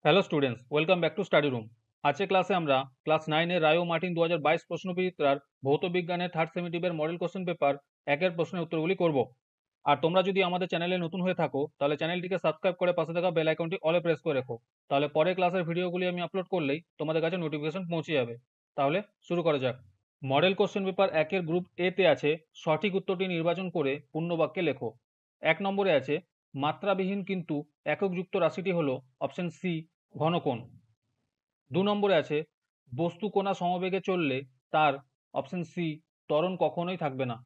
Hello students, welcome back to study room. আজকে ক্লাসে আমরা ক্লাস 9 রায় ও মার্টিন 2022 প্রশ্নবিচিত্রার ভৌত বিজ্ঞানের থার্ড সেমিটিভের মডেল কোশ্চেন পেপার একের প্রশ্নের উত্তরগুলি করব। আর তোমরা যদি আমাদের চ্যানেলে নতুন হয়ে থাকো তাহলে চ্যানেলটিকে সাবস্ক্রাইব করে পাশে থাকা বেল আইকনটি অলে প্রেস করে রেখো। তাহলে পরে ক্লাসের ভিডিওগুলি আমি আপলোড করলেই তোমাদের কাছে নোটিফিকেশন পৌঁছে যাবে। তাহলে শুরু করা যাক। মডেল কোশ্চেন পেপার একের গ্রুপ এ তে আছে সঠিক উত্তরটি নির্বাচন করে পূর্ণ বাক্যে লেখো। 1 নম্বরে আছে মাত্রাবিহীন কিন্তু এককযুক্ত রাশিটি হলো অপশন সি ঘনকোণ। 2 নম্বরে আছে বস্তু কোণা সমবেগে চললে তার অপশন সি ত্বরণ কখনোই থাকবে না।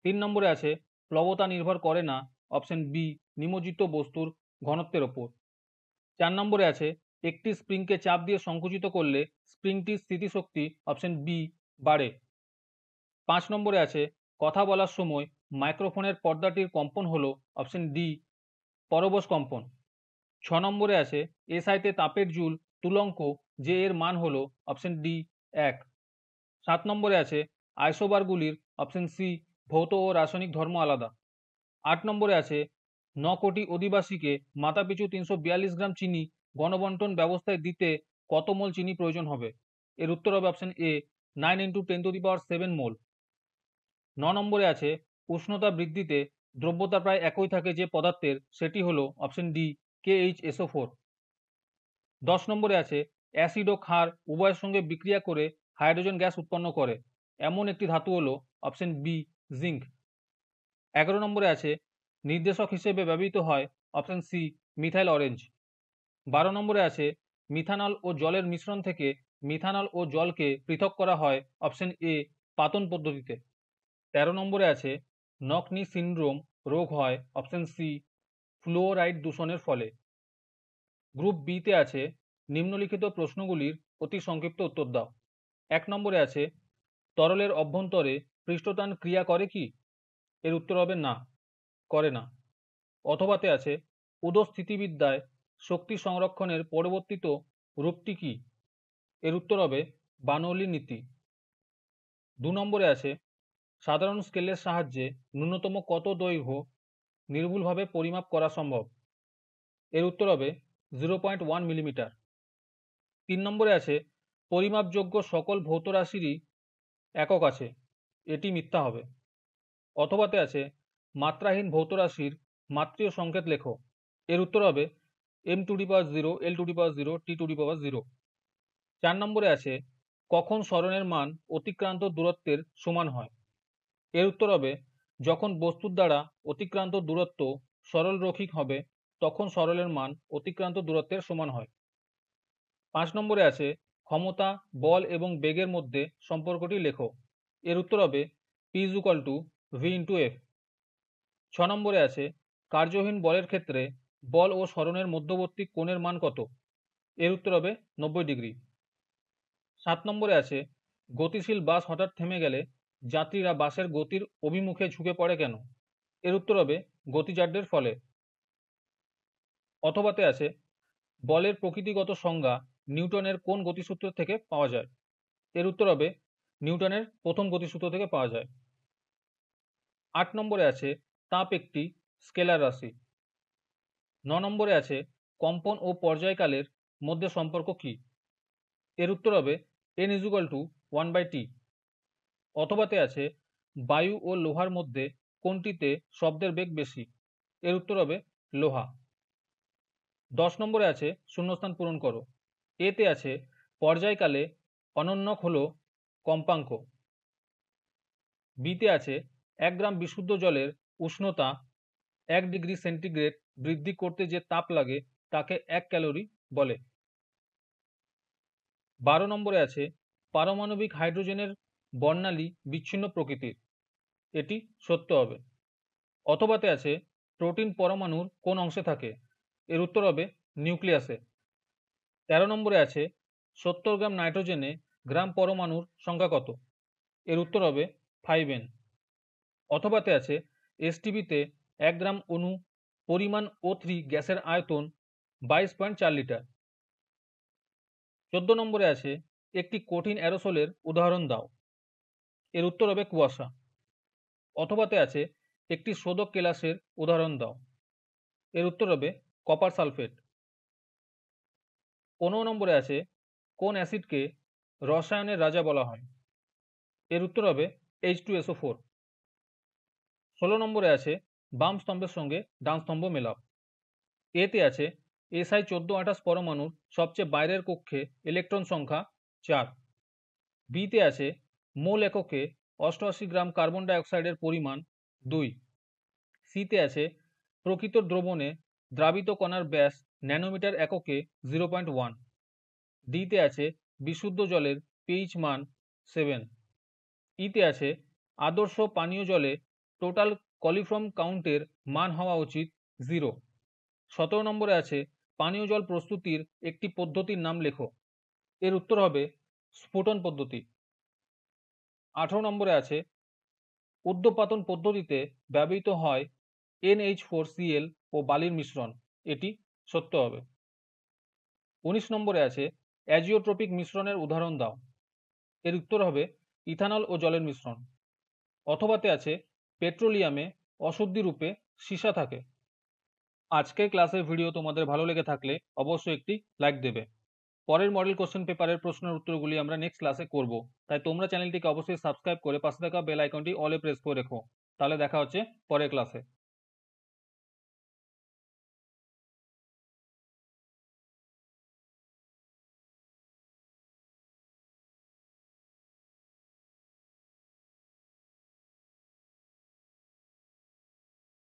3 নম্বরে আছে প্লবতা নির্ভর করে না অপশন বি নিমজ্জিত বস্তুর ঘনত্বের ওপর। 4 নম্বরে আছে একটি স্প্রিংকে চাপ দিয়ে সংকুচিত করলে স্প্রিংটির স্থিতিশক্তি অপশন বি বাড়ে। 5 নম্বরে আছে কথা বলার সময় মাইক্রোফোনের পর্দাটির কম্পন হলো অপশন ডি পরবশ কম্পন। 6 নম্বরে আছে এসআইতে তাপের জুল তুলঙ্ক যে এর মান হলো অপশন ডি 1। 7 নম্বরে আছে আইসোবারগুলির অপশন সি ভৌত ও রাসায়নিক ধর্ম আলাদা। 8 নম্বরে আছে 9 কোটি অধিবাসীকে মাথাপিছু 342 গ্রাম চিনি গণবন্টন ব্যবস্থায় দিতে কত মোল চিনি প্রয়োজন হবে? এর উত্তর হবে অপশন এ 9 × 10⁷ মোল। 9 নম্বরে আছে উষ্ণতা বৃদ্ধিতে দ্রব্যতা প্রায় একই থাকে যে পদার্থের সেটি হলো অপশন ডি KHSO4। 10 নম্বরে আছে অ্যাসিড ও ক্ষার উভয়ের সঙ্গে বিক্রিয়া করে হাইড্রোজেন গ্যাস উৎপন্ন করে এমন একটি ধাতু হলো অপশন বি জিঙ্ক। 11 নম্বরে আছে নির্দেশক হিসেবে ব্যবহৃত হয় অপশন সি মিথাইল অরেঞ্জ। 12 নম্বরে আছে মিথানল ও জলের মিশ্রণ থেকে মিথানল ও জলকে পৃথক করা হয় অপশন এ পাতন পদ্ধতিতে। 13 নম্বরে আছে নকনি সিন্ড্রোম রোগ হয় অপশন সি ফ্লুওরাইড দূষণের ফলে। গ্রুপ বি তে আছে নিম্নলিখিত প্রশ্নগুলির অতি সংক্ষিপ্ত উত্তর দাও। 1 নম্বরে আছে তরলের অভ্যন্তরে পৃষ্ঠটান ক্রিয়া করে কি? এর উত্তর হবে না, করে না। অথবাতে আছে উদস্থিতিবিদ্যায় শক্তি সংরক্ষণের পরিবর্তিত রূপটি কি? এর উত্তর হবে বার্নৌলি নীতি। 2 নম্বরে আছে সাধারণ স্কেলের সাহায্যে ন্যূনতম কত দৈর্ঘ্য নির্ভুলভাবে পরিমাপ করা সম্ভব? এর উত্তর হবে 0.1 মিলিমিটার। 3 নম্বরে আছে পরিমাপযোগ্য সকল ভৌত রাশিরই একক আছে, এটি মিথ্যা হবে। অথবাতে আছে মাত্রাহীন ভৌত রাশির মাত্রীয় সংকেত লেখো। এর উত্তর হবে m⁴0 l⁴0 t⁴0। 4 নম্বরে আছে কখন সরণের মান অতিক্রান্ত দূরত্বের সমান হয়? এর উত্তর হবে যখন বস্তুর দ্বারা অতিক্রান্ত দূরত্ব সরল রৈখিক হবে তখন সরলের মান অতিক্রান্ত দূরত্বের সমান হয়। 5 নম্বরে আছে ক্ষমতা বল এবং বেগের মধ্যে সম্পর্কটি লেখো। এর উত্তর হবে P=v×F। 6 নম্বরে আছে কার্যহীন বলের ক্ষেত্রে বল ও সরণের মধ্যবর্তী কোণের মান কত? এর উত্তর হবে 90 ডিগ্রি। 7 নম্বরে আছে গতিশীল বাস হঠাৎ থেমে গেলে যাত্রীরা বাসের গতির অভিমুখে ঝুঁকে পড়ে কেন? এর উত্তর হবে গতিজাড্যের ফলে। অথবাতে আছে বলের প্রকৃতিগত সংজ্ঞা নিউটনের কোন গতিসূত্র থেকে পাওয়া যায়? এর উত্তর হবে নিউটনের প্রথম গতিসূত্র থেকে পাওয়া যায়। 8 নম্বরে আছে তাপ একটি স্কেলার রাশি। 9 নম্বরে আছে কম্পন ও পর্যায়কালের মধ্যে সম্পর্ক কি? এর উত্তর হবে n=1/t। অথবাতে আছে বায়ু ও লোহার মধ্যে কোনটিতে শব্দের বেগ বেশি? এর উত্তর হবে লোহা। 10 নম্বরে আছে শূন্যস্থান পূরণ করো। এতে আছে পর্যায়কালে অনন্যক হলো কম্পাঙ্ক। বিতে আছে 1 গ্রাম বিশুদ্ধ জলের উষ্ণতা 1 ডিগ্রি সেন্টিগ্রেড বৃদ্ধি করতে যে তাপ লাগে তাকে 1 ক্যালোরি বলে। 12 নম্বরে আছে পারমাণবিক হাইড্রোজেনের বর্ণালী বিচ্ছিন্ন প্রকৃতির, এটি সত্য হবে। অথবাতে আছে প্রোটিন পরমাণুর কোন অংশে থাকে? এর উত্তর হবে নিউক্লিয়াসে। 13 নম্বরে আছে 70 গ্রাম নাইট্রোজেনে গ্রাম পরমাণুর সংখ্যা কত? এর উত্তর হবে 5n। অথবাতে আছে এসটিবিতে 1 গ্রাম অণু পরিমাণ O3 গ্যাসের আয়তন 22.4 লিটার। 14 নম্বরে আছে একটি কঠিন অ্যারোসোলের উদাহরণ দাও। এর উত্তর হবে কুয়াশা। অথবাতে আছে একটি শোধক কেলাসের উদাহরণ দাও। এর উত্তর হবে কপার সালফেট। 15 নম্বরে আছে কোন অ্যাসিডকে রসায়নের রাজা বলা হয়? এর উত্তর হবে H2SO4। 16 নম্বরে আছে বাম স্তম্ভের সঙ্গে ডান স্তম্ভ মেলাও। এতে আছে Si1428 পরমাণুর সবচেয়ে বাইরের কক্ষে ইলেকট্রন সংখ্যা 4। বিতে আছে মোল এককে 88 গ্রাম কার্বন ডাই অক্সাইডের পরিমাণ 2। সিতে আছে প্রকৃত দ্রবণে দ্রাবিত কণার ব্যাস ন্যানোমিটার এককে 0.1। ডিতে আছে বিশুদ্ধ জলের পিএইচ মান 7। ইতে আছে আদর্শ পানীয় জলে টোটাল কলিফর্ম কাউন্টের মান হওয়া উচিত 0। 17 নম্বরে আছে পানীয় জল প্রস্তুতির একটি পদ্ধতির নাম লেখো। এর উত্তর হবে স্ফুটন পদ্ধতি। 18 নম্বরে আছে উদ্যোপাতন পদ্ধতিতে ব্যবহৃত হয় NH4Cl ও বালির মিশ্রণ। এটি সত্য হবে। 19 নম্বরে আছে অ্যাজিওট্রপিক মিশ্রণের উদাহরণ দাও। এর উত্তর হবে ইথানল ও জলের মিশ্রণ। অথবাতে আছে পেট্রোলিয়ামে অশুদ্ধি রূপে সীসা থাকে। আজকের ক্লাসের ভিডিও তোমাদের ভালো লেগে থাকলে অবশ্যই একটি লাইক দেবে। পরের মডেল কোশ্চেন পেপারের প্রশ্নের উত্তরগুলি আমরা নেক্সট ক্লাসে করব, তাই তোমরা চ্যানেলটিকে অবশ্যই সাবস্ক্রাইব করে পাশে থাকা বেল আইকনটি অলে প্রেস করে রেখো। তাহলে দেখা হচ্ছে পরের ক্লাসে।